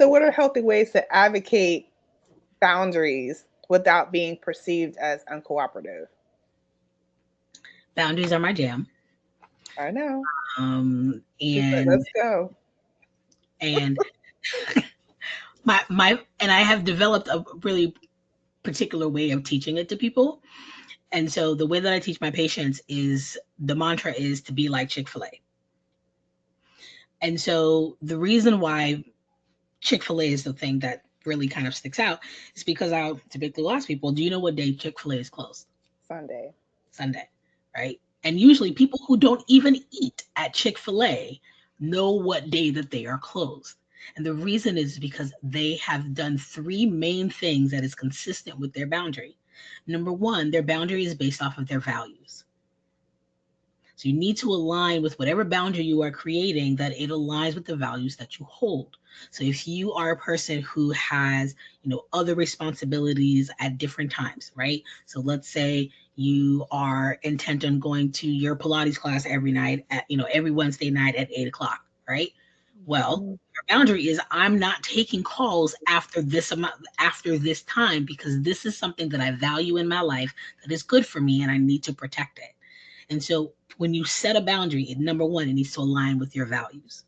So, what are healthy ways to advocate boundaries without being perceived as uncooperative? Boundaries are my jam. I know. Um, She's like, and let's go. and and I have developed a really particular way of teaching it to people. And so the way that I teach my patients is the mantra is to be like Chick-fil-A. And so the reason why Chick-fil-A is the thing that really kind of sticks out is because I'll typically ask people, do you know what day Chick-fil-A is closed? Sunday. Sunday, right? And usually people who don't even eat at Chick-fil-A know what day that they are closed. And the reason is because they have done three main things that is consistent with their boundary. Number one, their boundary is based off of their values. So you need to align with whatever boundary you are creating that it aligns with the values that you hold. So if you are a person who has, other responsibilities at different times, right? So let's say you are intent on going to your Pilates class every night at, every Wednesday night at 8 o'clock, right? Well, Mhm. your boundary is I'm not taking calls after this amount after this time because this is something that I value in my life that is good for me and I need to protect it. And so when you set a boundary, number one, it needs to align with your values.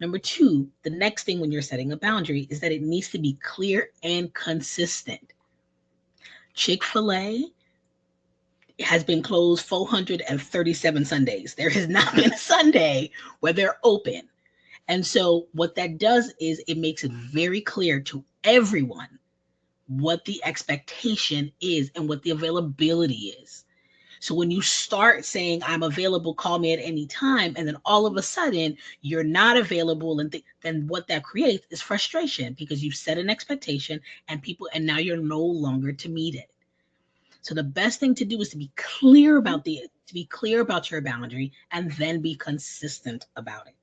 Number two, the next thing when you're setting a boundary is that it needs to be clear and consistent. Chick-fil-A has been closed 437 Sundays. There has not been a Sunday where they're open. And so what that does is it makes it very clear to everyone what the expectation is and what the availability is. So when you start saying I'm available, call me at any time, and then all of a sudden you're not available, and then what that creates is frustration because you set an expectation and now you're no longer to meet it. So the best thing to do is to be clear about your boundary and then be consistent about it.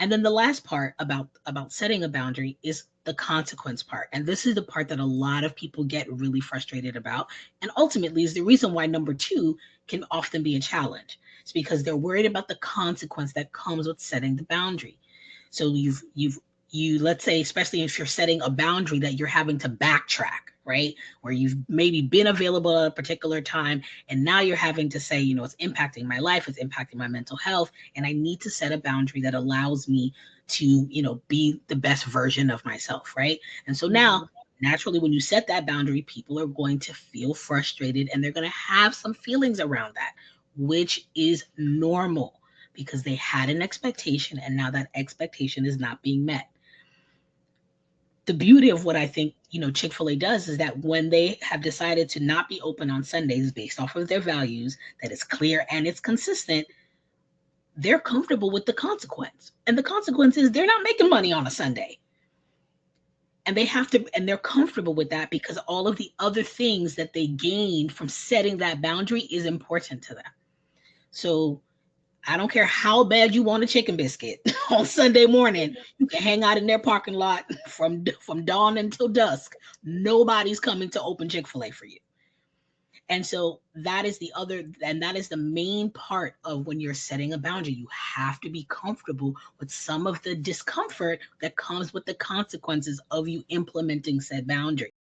And then the last part about setting a boundary is the consequence part. And this is the part that a lot of people get really frustrated about. And ultimately is the reason why number two can often be a challenge. It's because they're worried about the consequence that comes with setting the boundary. So you let's say, especially if you're setting a boundary that you're having to backtrack, right? Where you've maybe been available at a particular time and now you're having to say, it's impacting my life, it's impacting my mental health, and I need to set a boundary that allows me to, be the best version of myself, right? And so now, Mhm. naturally, when you set that boundary, people are going to feel frustrated and they're going to have some feelings around that, which is normal because they had an expectation and now that expectation is not being met. The beauty of what I think, Chick-fil-A does is that when they have decided to not be open on Sundays based off of their values, that is clear and it's consistent, they're comfortable with the consequence. And the consequence is they're not making money on a Sunday. And they're comfortable with that because all of the other things that they gain from setting that boundary is important to them. So I don't care how bad you want a chicken biscuit on Sunday morning. You can hang out in their parking lot from dawn until dusk. Nobody's coming to open Chick-fil-A for you. And so that is the main part of when you're setting a boundary. You have to be comfortable with some of the discomfort that comes with the consequences of you implementing said boundary.